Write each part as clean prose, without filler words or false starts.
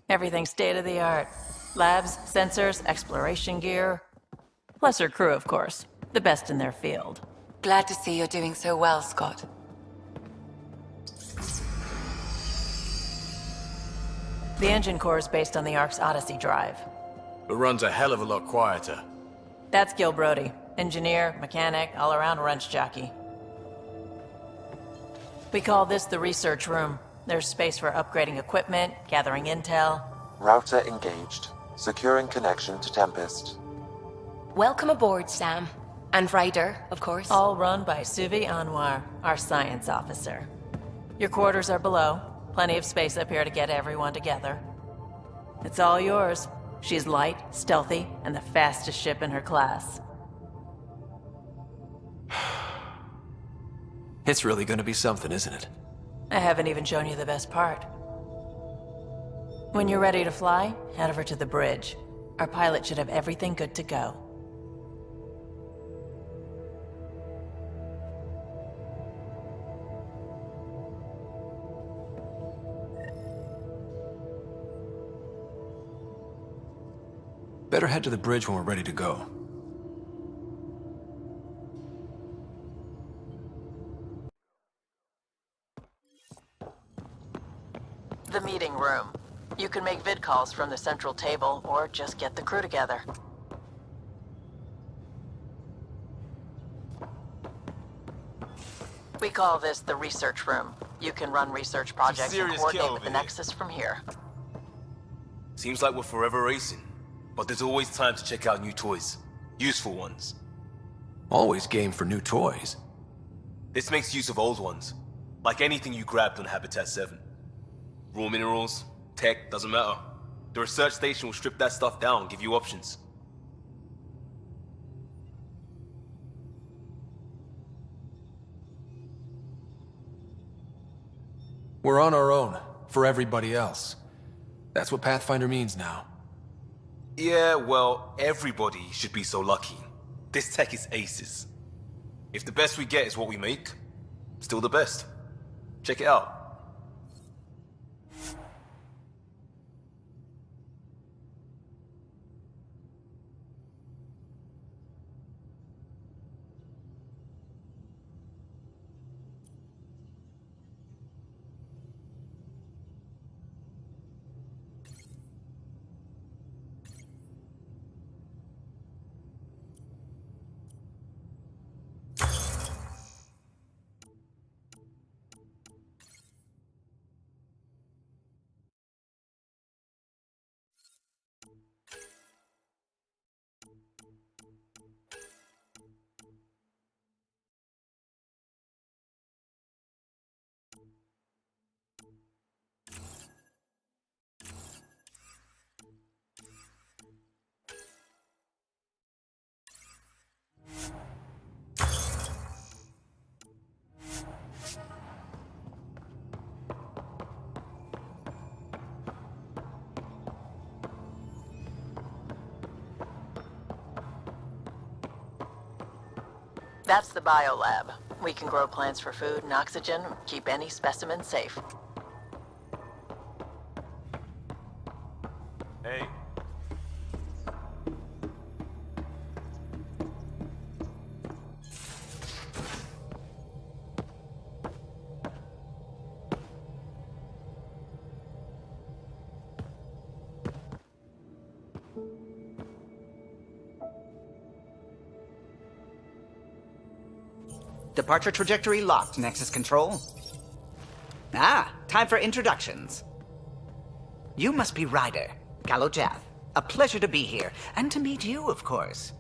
Everything's state-of-the-art. Labs, sensors, exploration gear. Plus her crew, of course. The best in their field. Glad to see you're doing so well, Scott. The engine core is based on the Ark's Odyssey drive. It runs a hell of a lot quieter. That's Gil Brody. Engineer, mechanic, all-around wrench jockey. We call this the research room. There's space for upgrading equipment, gathering intel. Router engaged. Securing connection to Tempest. Welcome aboard, Sam. And Ryder, of course. All run by Suvi Anwar, our science officer. Your quarters are below. Plenty of space up here to get everyone together. It's all yours. She's light, stealthy, and the fastest ship in her class. It's really gonna be something, isn't it? I haven't even shown you the best part. When you're ready to fly, head over to the bridge. Our pilot should have everything good to go. Better head to the bridge when we're ready to go. The meeting room. You can make vid calls from the central table, or just get the crew together. We call this the research room. You can run research projects and coordinate with the Nexus from here. Seems like we're forever racing, but there's always time to check out new toys. Useful ones. Always game for new toys. This makes use of old ones, like anything you grabbed on Habitat 7. Raw minerals, tech, doesn't matter. The research station will strip that stuff down and give you options. We're on our own, for everybody else. That's what Pathfinder means now. Yeah, well, everybody should be so lucky. This tech is aces. If the best we get is what we make, still the best. Check it out. That's the biolab. We can grow plants for food and oxygen, keep any specimen safe. Hey. Departure trajectory locked, Nexus Control. Ah, time for introductions. You must be Ryder, Kalojath. A pleasure to be here, and to meet you, of course.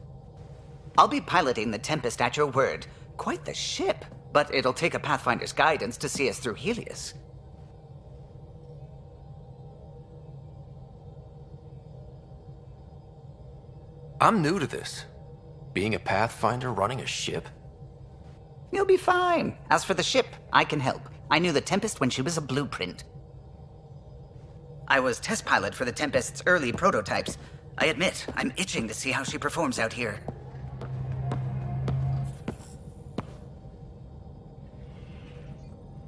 I'll be piloting the Tempest at your word. Quite the ship, but it'll take a Pathfinder's guidance to see us through Helios. I'm new to this. Being a Pathfinder running a ship? You'll be fine. As for the ship, I can help. I knew the Tempest when she was a blueprint. I was test pilot for the Tempest's early prototypes. I admit, I'm itching to see how she performs out here.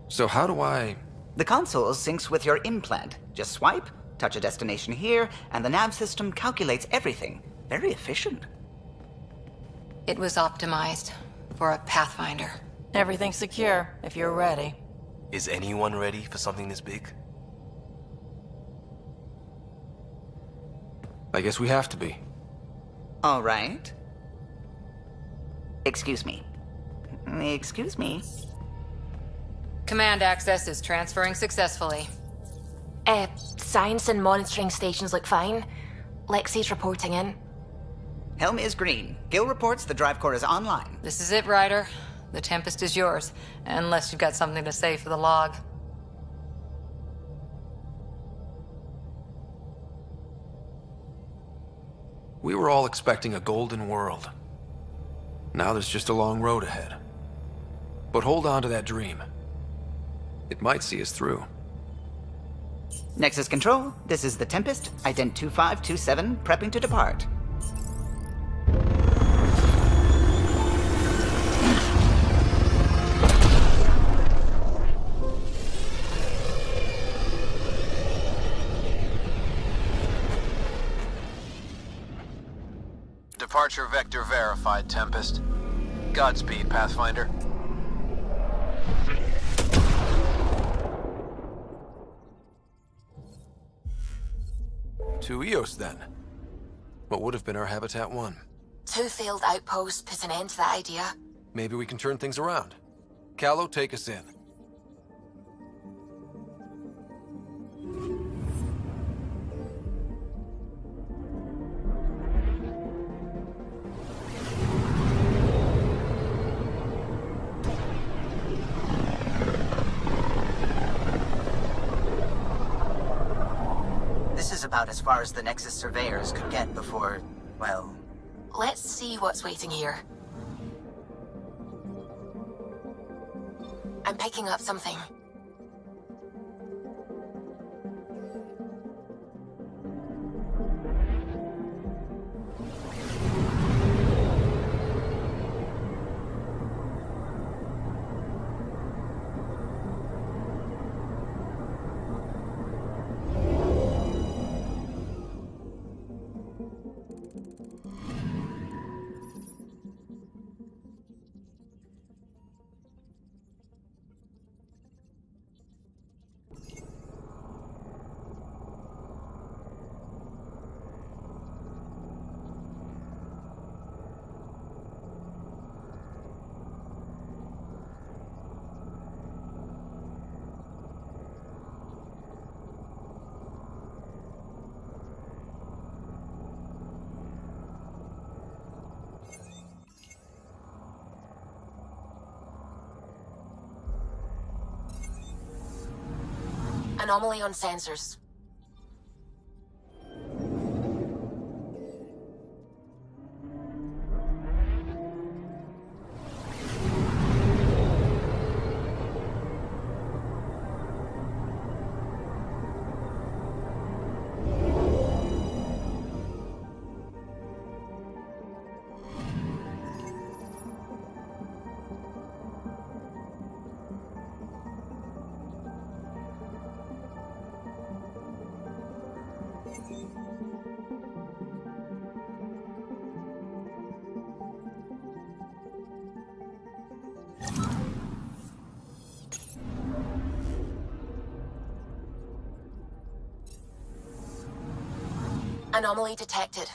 So how do I... The console syncs with your implant. Just swipe, Touch a destination here, and the nav system calculates everything. Very efficient. It was optimized for a Pathfinder. Everything's secure, if you're ready. Is anyone ready for something this big? I guess we have to be. All right. Excuse me. Excuse me. Command access is transferring successfully. Science and monitoring stations look fine. Lexi's reporting in. Helm is green. Gil reports the drive core is online. This is it, Ryder. The Tempest is yours, unless you've got something to say for the log. We were all expecting a golden world. Now there's just a long road ahead. But hold on to that dream. It might see us through. Nexus Control, this is the Tempest, ident 2527, prepping to depart. Departure vector verified, Tempest. Godspeed, Pathfinder. To Eos, then. What would have been our Habitat 1? 2 failed outposts put an end to that idea. Maybe we can turn things around. Callow, take us in. This is about as far as the Nexus surveyors could get before, well... Let's see what's waiting here. I'm picking up something. Anomaly on sensors. Anomaly detected.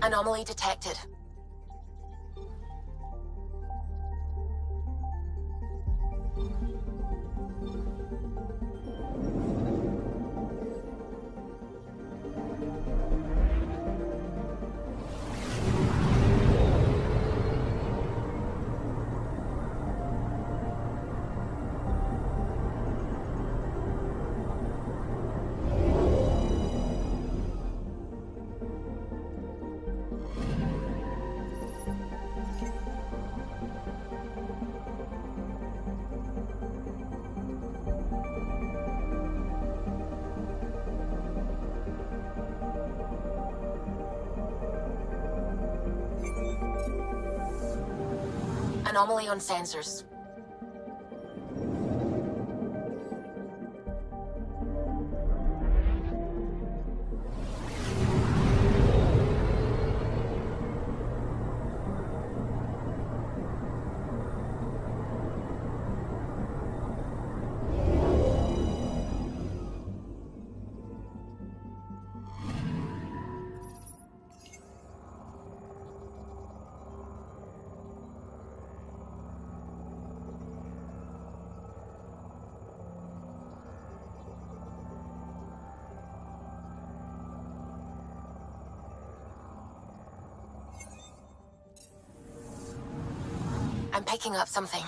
Anomaly detected. Anomaly on sensors. I'm picking up something.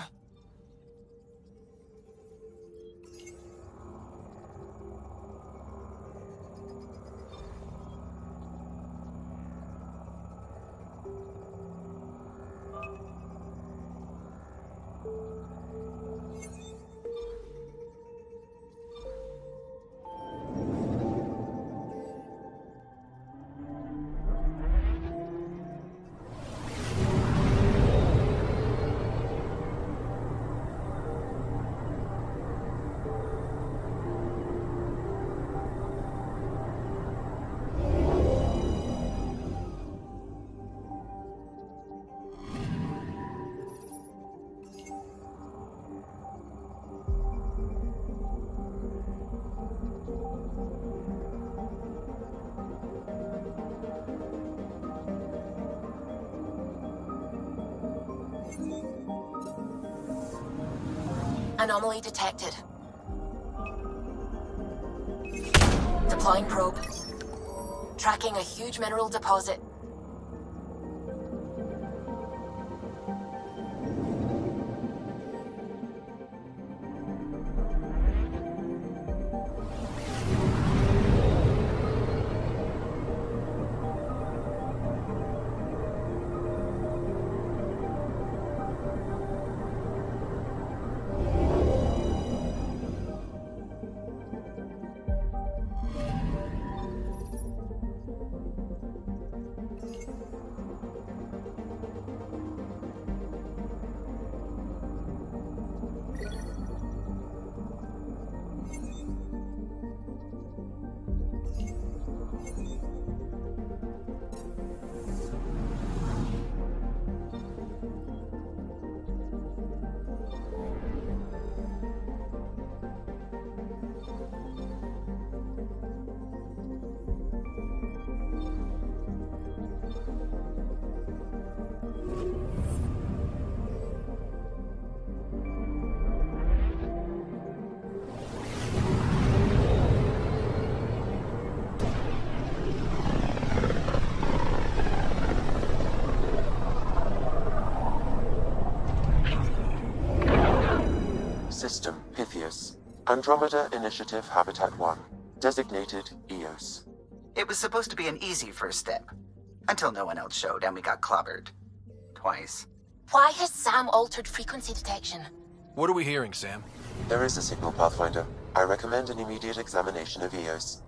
Anomaly detected. Deploying probe. Tracking a huge mineral deposit. System Pythias. Andromeda Initiative Habitat 1. Designated EOS. It was supposed to be an easy first step. Until no one else showed and we got clobbered. Twice. Why has Sam altered frequency detection? What are we hearing, Sam? There is a signal, Pathfinder. I recommend an immediate examination of EOS.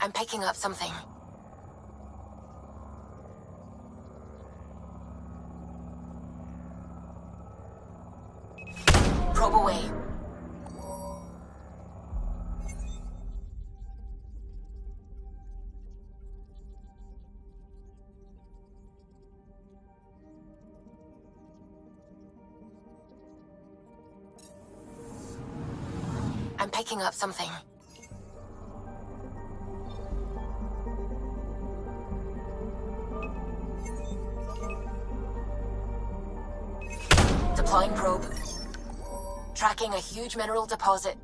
I'm picking up something. Probe away. I'm picking up something. Deploying probe. Tracking a huge mineral deposit.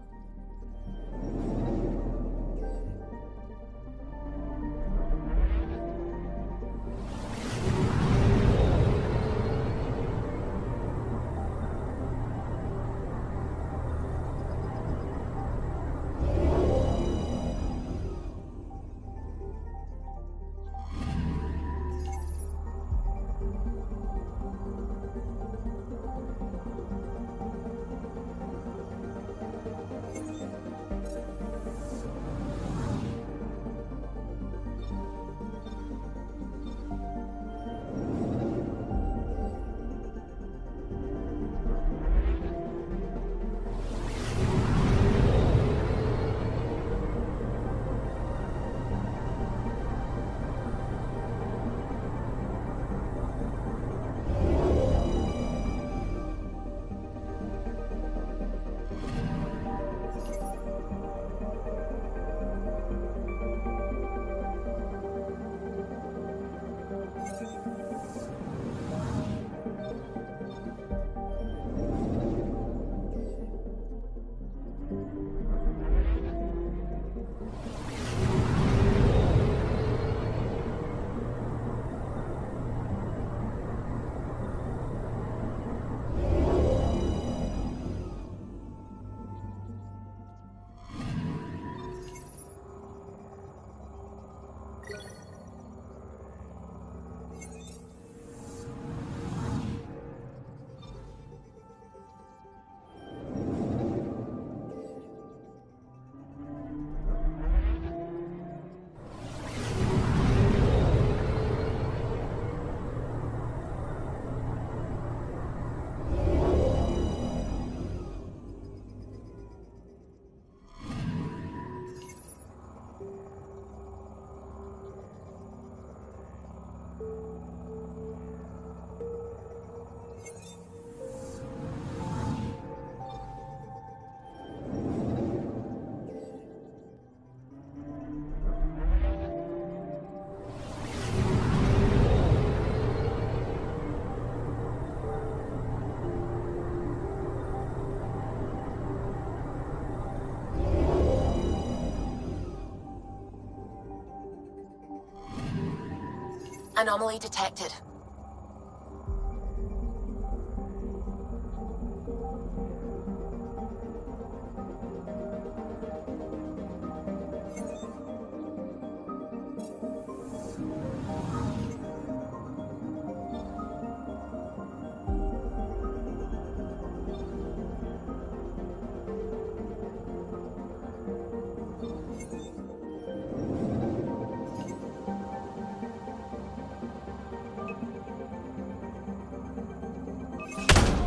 Anomaly detected.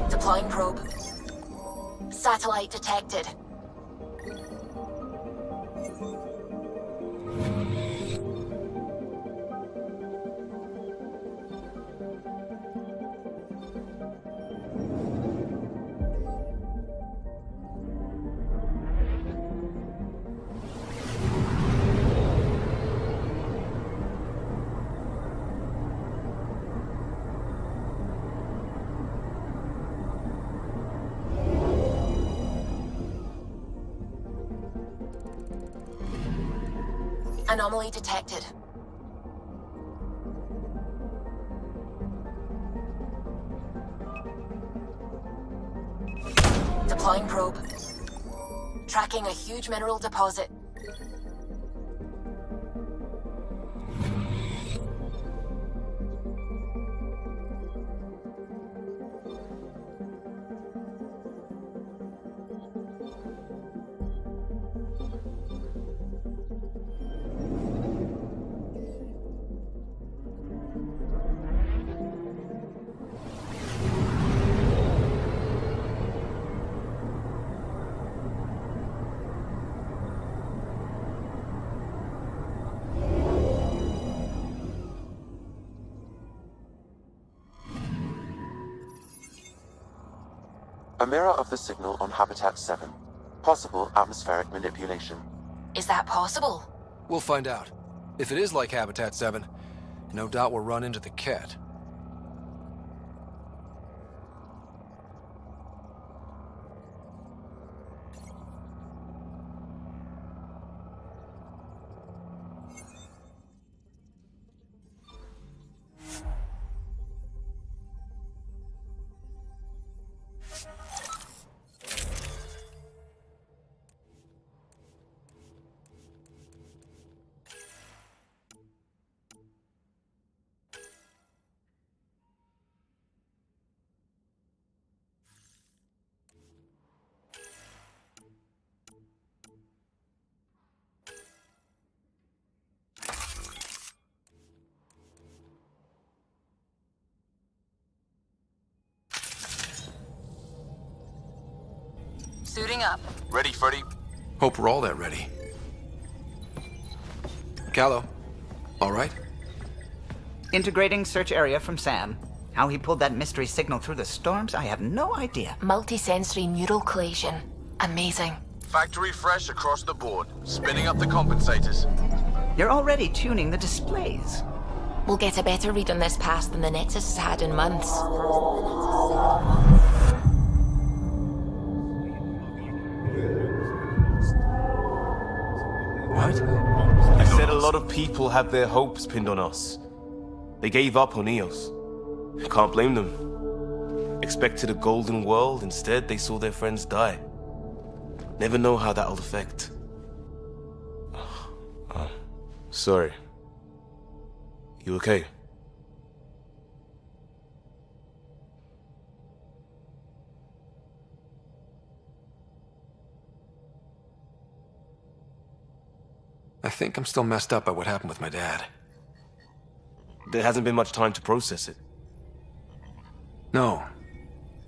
Deploying probe. Satellite detected. Anomaly detected. Deploying probe. Tracking a huge mineral deposit. A mirror of the signal on Habitat 7. Possible atmospheric manipulation. Is that possible? We'll find out. If it is like Habitat 7, no doubt we'll run into the cat. Suiting up. Ready, Freddy? Hope we're all that ready. Callow, all right? Integrating search area from Sam. How he pulled that mystery signal through the storms, I have no idea. Multisensory neural collation. Amazing. Factory fresh across the board. Spinning up the compensators. You're already tuning the displays. We'll get a better read on this pass than the Nexus has had in months. What? I said a lot of people had their hopes pinned on us. They gave up on Eos. Can't blame them. Expected a golden world, instead they saw their friends die. Never know how that'll affect. Sorry. You okay? I think I'm still messed up by what happened with my dad. There hasn't been much time to process it. No.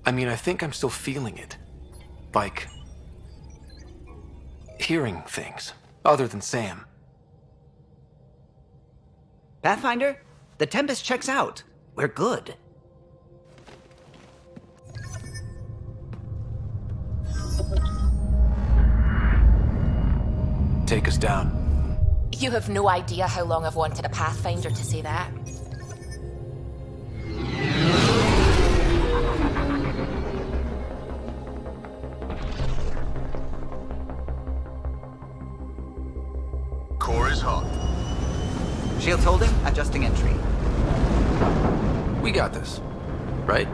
I mean, I think I'm still feeling it. Like... hearing things, other than Sam. Pathfinder, the Tempest checks out. We're good. Take us down. You have no idea how long I've wanted a Pathfinder to say that. Core is hot. Shields holding, adjusting entry. We got this, right?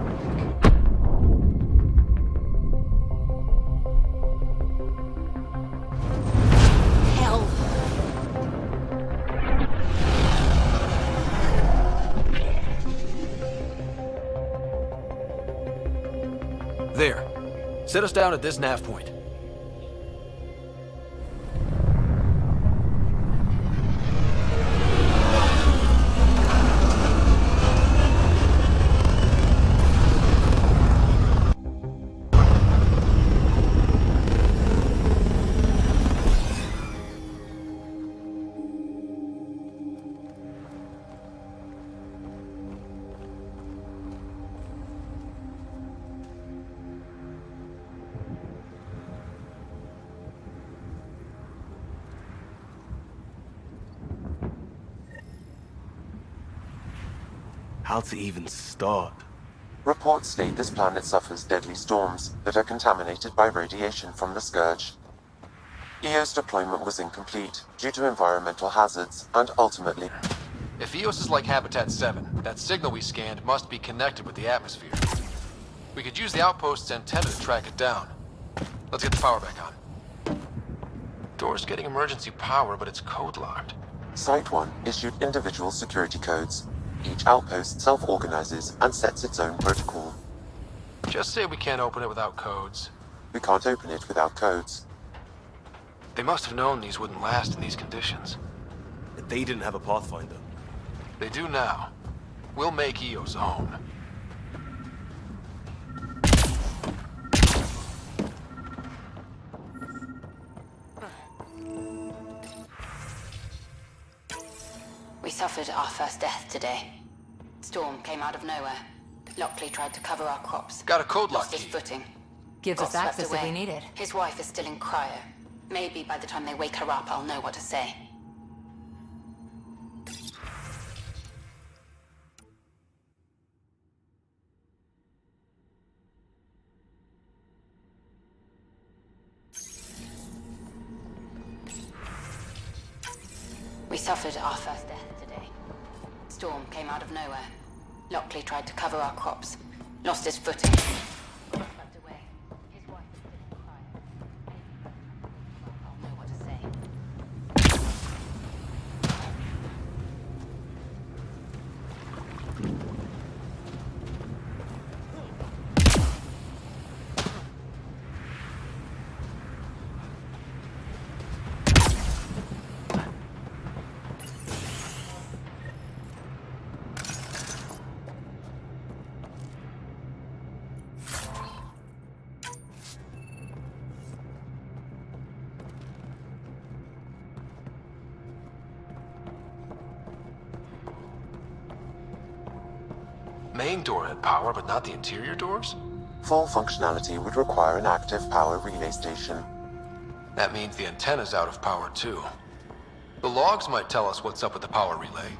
Hell. There. Set us down at this nav point. How to even start? Reports state this planet suffers deadly storms that are contaminated by radiation from the Scourge. EO's deployment was incomplete due to environmental hazards, and ultimately... If EOS is like Habitat 7, that signal we scanned must be connected with the atmosphere. We could use the outpost's antenna to track it down. Let's get the power back on. Door's getting emergency power, but it's code-locked. Site 1 issued individual security codes. Each outpost self-organizes and sets its own protocol. Just say we can't open it without codes. We can't open it without codes. They must have known these wouldn't last in these conditions. They didn't have a Pathfinder. They do now. We'll make EOS own. We suffered our first death today. Storm came out of nowhere. Lockley tried to cover our crops. Got a code lock Lost his key. footing. Gives Got us swept access if we away. need it. His wife is still in cryo. Maybe by the time they wake her up, I'll know what to say. We suffered our first death today. Storm came out of nowhere. Lockley tried to cover our crops. Lost his footing. Swept away. His wife is still in cryo. I'll know what to say. Main door had power, but not the interior doors? Full functionality would require an active power relay station. That means the antenna's out of power too. The logs might tell us what's up with the power relay.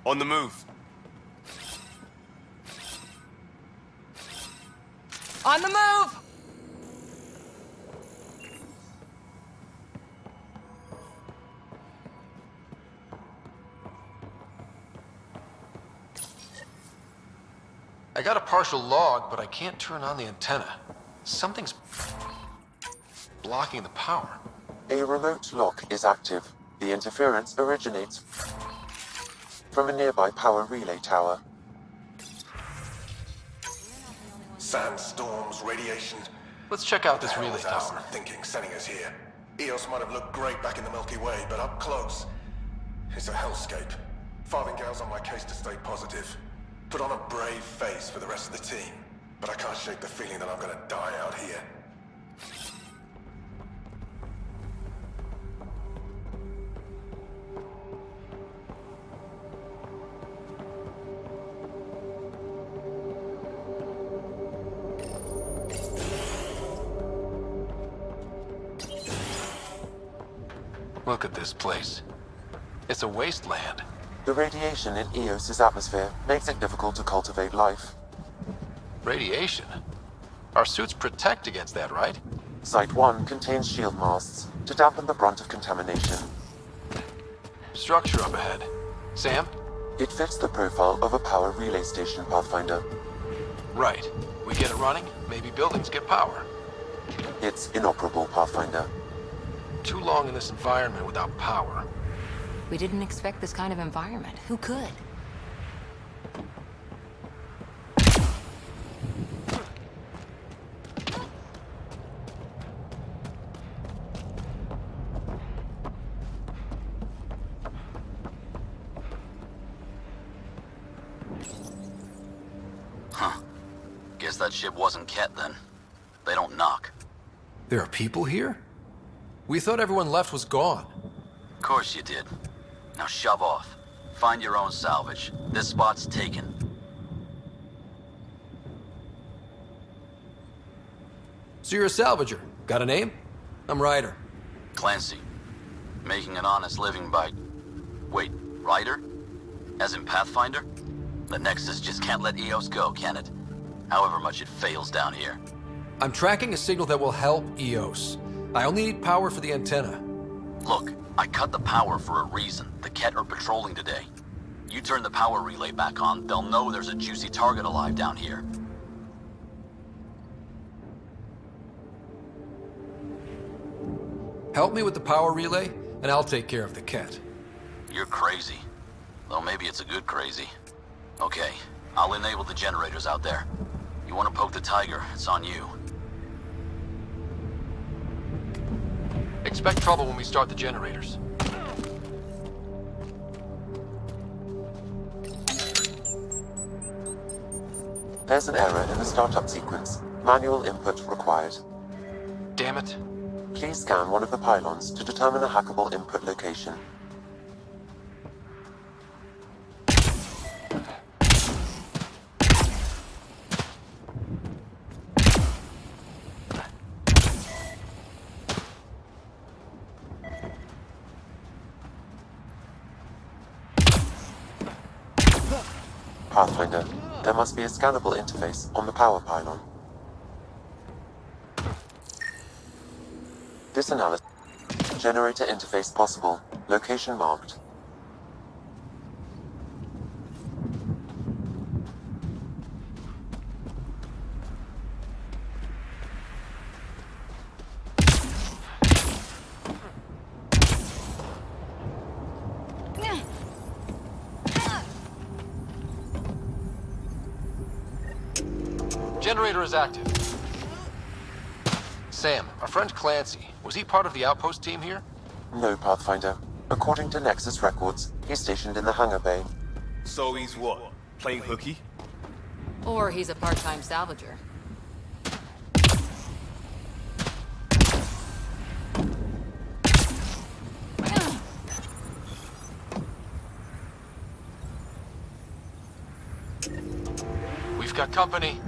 On the move. On the move! I got a partial log, but I can't turn on the antenna. Something's blocking the power. A remote lock is active. The interference originates from a nearby power relay tower. Sandstorms, radiation. Let's check out this What the hell relay was tower. Aston thinking sending us here? EOS might have looked great back in the Milky Way, but up close, it's a hellscape. Farthingale's on my case to stay positive. Put on a brave face for the rest of the team. But I can't shake the feeling that I'm gonna die out here. Look at this place. It's a wasteland. The radiation in Eos's atmosphere makes it difficult to cultivate life. Radiation? Our suits protect against that, right? Site 1 contains shield masts to dampen the brunt of contamination. Structure up ahead. Sam? It fits the profile of a power relay station, Pathfinder. Right. We get it running, maybe buildings get power. It's inoperable, Pathfinder. Too long in this environment without power. We didn't expect this kind of environment. Who could? Huh. Guess that ship wasn't Ket then. They don't knock. There are people here? We thought everyone left was gone. Of course you did. Now shove off. Find your own salvage. This spot's taken. So you're a salvager. Got a name? I'm Ryder. Clancy. Making an honest living by... Wait, Ryder? As in Pathfinder? The Nexus just can't let Eos go, can it? However much it fails down here. I'm tracking a signal that will help Eos. I only need power for the antenna. Look, I cut the power for a reason. The Ket are patrolling today. You turn the power relay back on, they'll know there's a juicy target alive down here. Help me with the power relay, and I'll take care of the Ket. You're crazy. Though maybe it's a good crazy. Okay, I'll enable the generators out there. You want to poke the tiger, it's on you. Expect trouble when we start the generators. There's an error in the startup sequence. Manual input required. Damn it. Please scan one of the pylons to determine a hackable input location. Pathfinder, there must be a scannable interface on the power pylon. This analysis. Generator interface possible. Location marked. Generator is active. Sam, our friend Clancy, was he part of the outpost team here? No, Pathfinder. According to Nexus records, he's stationed in the hangar bay. So he's what? Playing hooky? Or he's a part-time salvager. We've got company.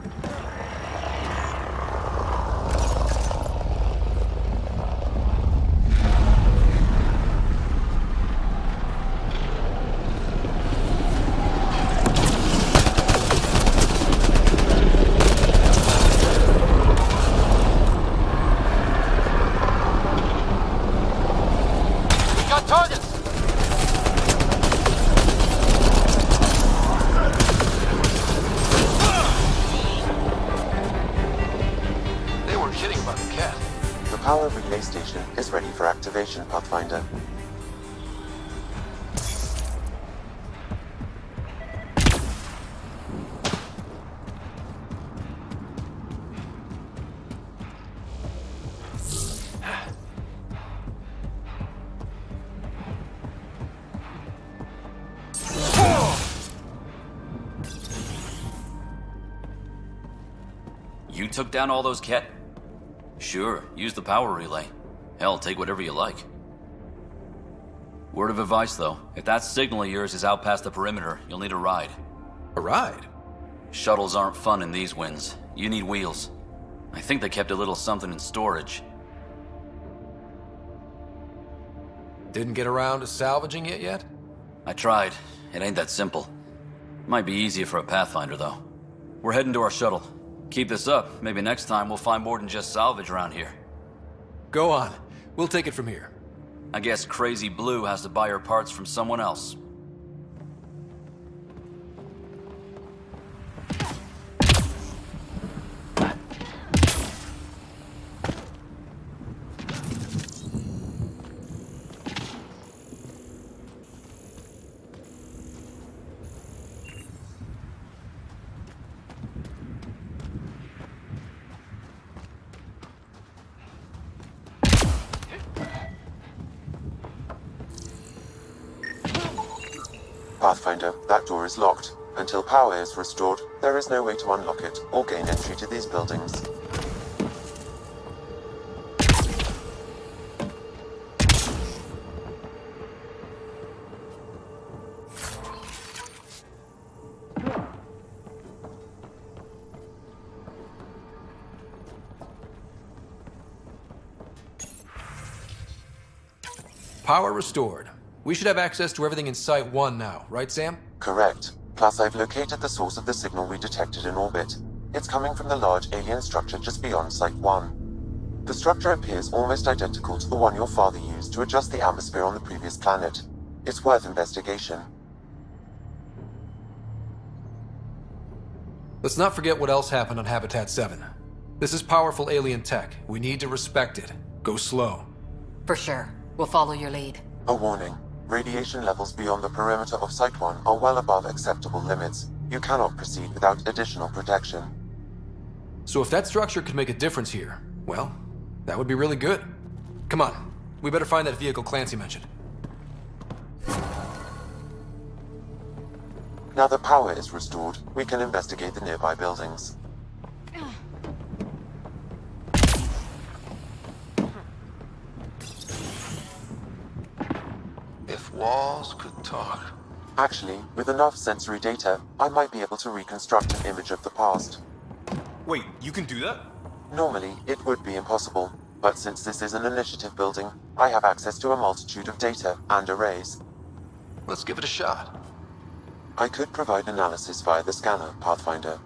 Power relay station is ready for activation, Pathfinder. You took down all those Ket? Sure, use the power relay. Hell, take whatever you like. Word of advice, though. If that signal of yours is out past the perimeter, you'll need a ride. A ride? Shuttles aren't fun in these winds. You need wheels. I think they kept a little something in storage. Didn't get around to salvaging it yet? I tried. It ain't that simple. Might be easier for a Pathfinder, though. We're heading to our shuttle. Keep this up. Maybe next time we'll find more than just salvage around here. Go on. We'll take it from here. I guess Crazy Blue has to buy her parts from someone else. Pathfinder, that door is locked. Until power is restored, there is no way to unlock it or gain entry to these buildings. Power restored. We should have access to everything in Site 1 now, right, Sam? Correct. Plus, I've located the source of the signal we detected in orbit. It's coming from the large alien structure just beyond Site 1. The structure appears almost identical to the one your father used to adjust the atmosphere on the previous planet. It's worth investigation. Let's not forget what else happened on Habitat 7. This is powerful alien tech. We need to respect it. Go slow. For sure. We'll follow your lead. A warning. Radiation levels beyond the perimeter of Site 1 are well above acceptable limits. You cannot proceed without additional protection. So if that structure could make a difference here, well, that would be really good. Come on. We better find that vehicle Clancy mentioned. Now that power is restored, we can investigate the nearby buildings. If walls could talk. Actually, with enough sensory data, I might be able to reconstruct an image of the past. Wait, you can do that? Normally, it would be impossible, but since this is an initiative building, I have access to a multitude of data and arrays. Let's give it a shot. I could provide analysis via the scanner, Pathfinder.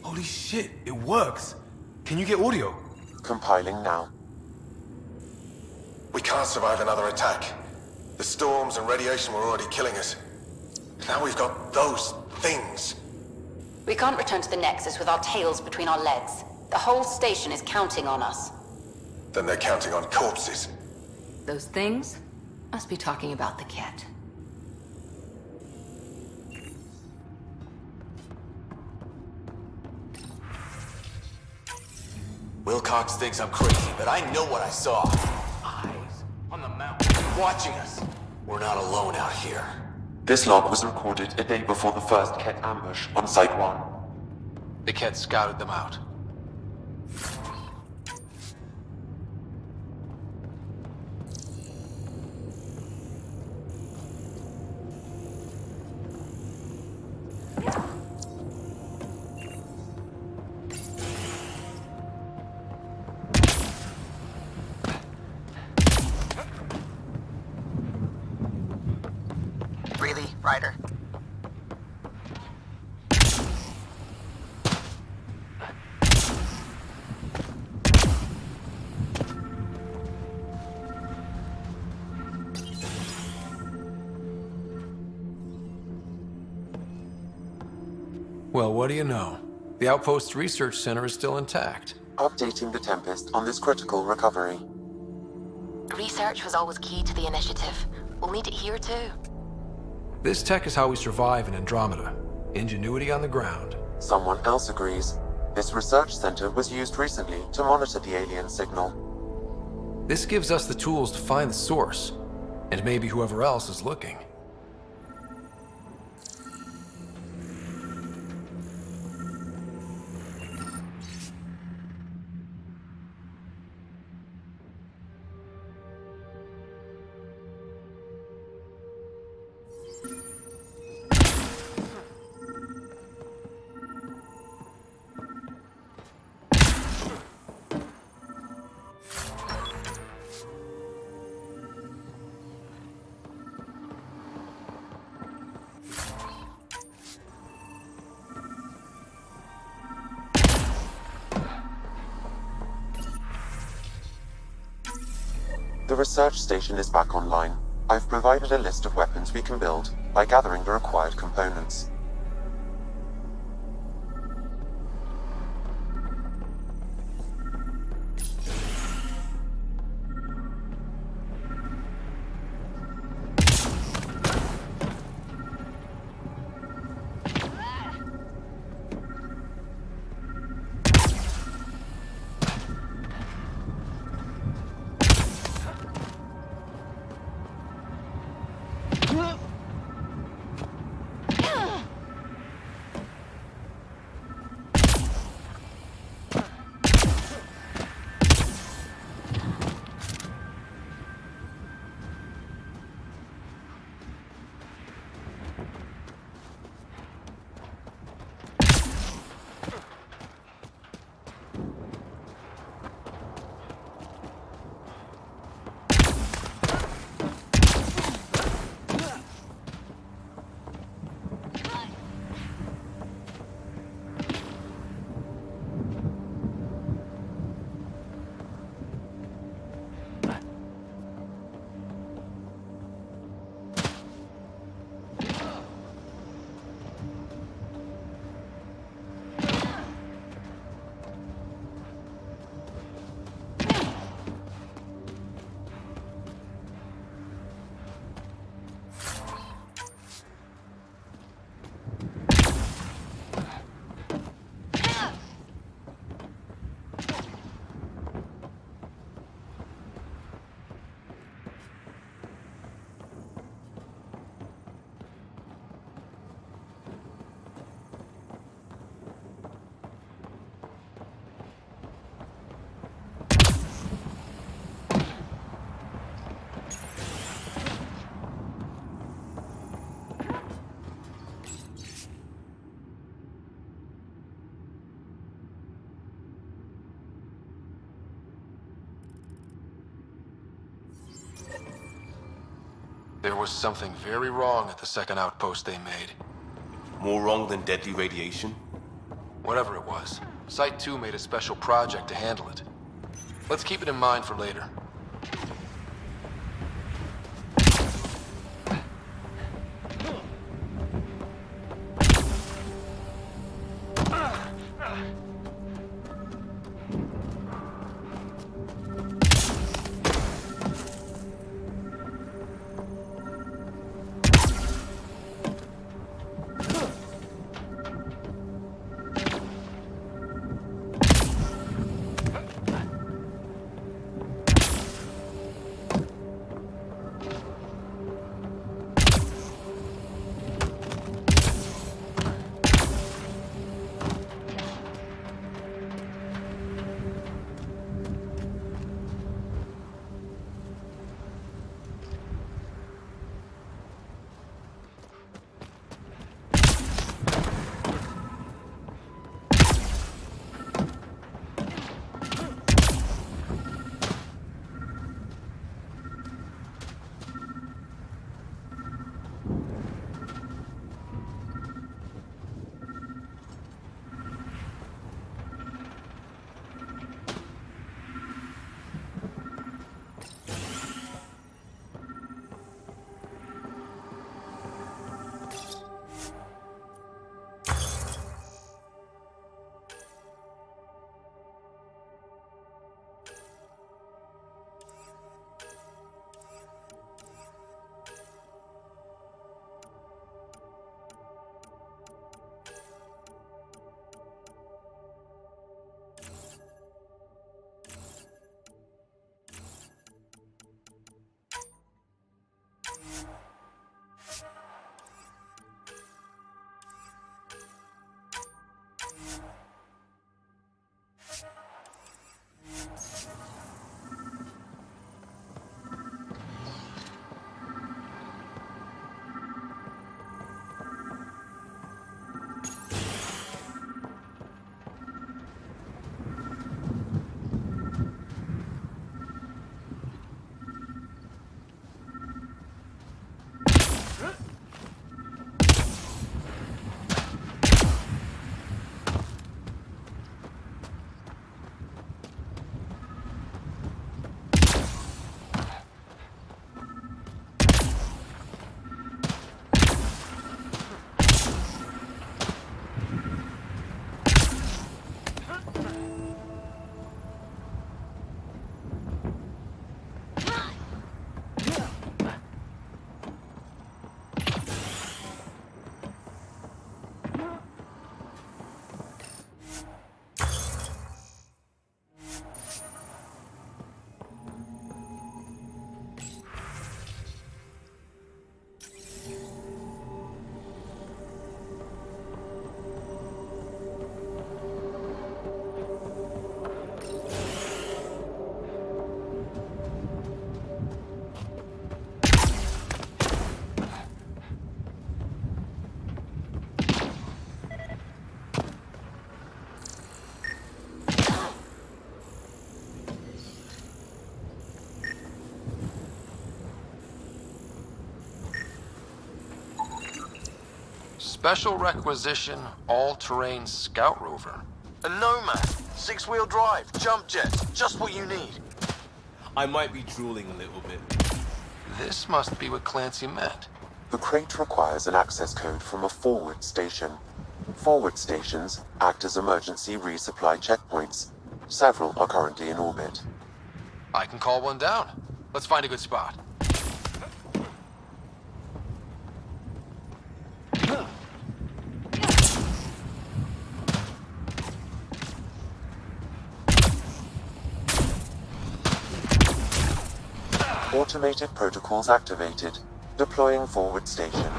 Holy shit, it works. Can you get audio? Compiling now. We can't survive another attack. The storms and radiation were already killing us. Now we've got those things. We can't return to the Nexus with our tails between our legs. The whole station is counting on us. Then they're counting on corpses. Those things must be talking about the cat. Wilcox thinks I'm crazy, but I know what I saw. Eyes on the mountain, watching us. We're not alone out here. This log was recorded a day before the first Ket ambush on Site 1. The Ket scouted them out. Really, Ryder? Well, what do you know? The Outpost's research center is still intact. Updating the Tempest on this critical recovery. Research was always key to the initiative. We'll need it here too. This tech is how we survive in Andromeda. Ingenuity on the ground. Someone else agrees. This research center was used recently to monitor the alien signal. This gives us the tools to find the source, and maybe whoever else is looking. The research station is back online. I've provided a list of weapons we can build by gathering the required components. There was something very wrong at the second outpost they made. More wrong than deadly radiation? Whatever it was, Site 2 made a special project to handle it. Let's keep it in mind for later. Special requisition, all-terrain scout rover. A Nomad, 6-wheel drive, jump jet, just what you need. I might be drooling a little bit. This must be what Clancy meant. The crate requires an access code from a forward station. Forward stations act as emergency resupply checkpoints. Several are currently in orbit. I can call one down. Let's find a good spot. Automated protocols activated. Deploying forward station.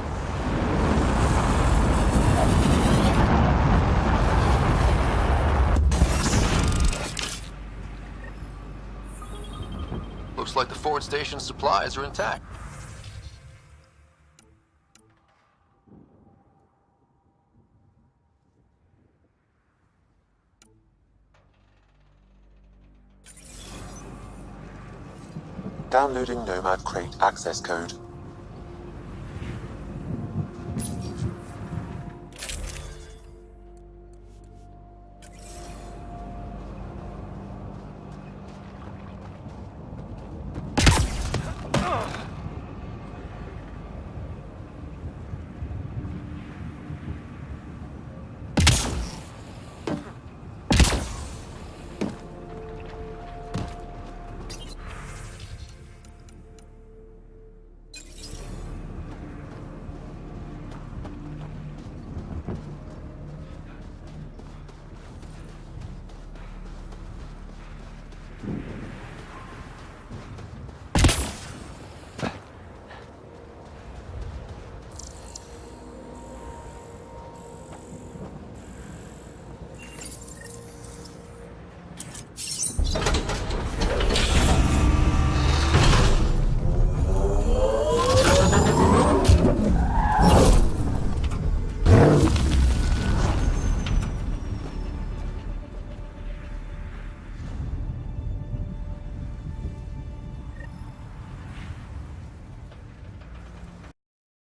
Looks like the forward station supplies are intact. Downloading Nomad crate access code.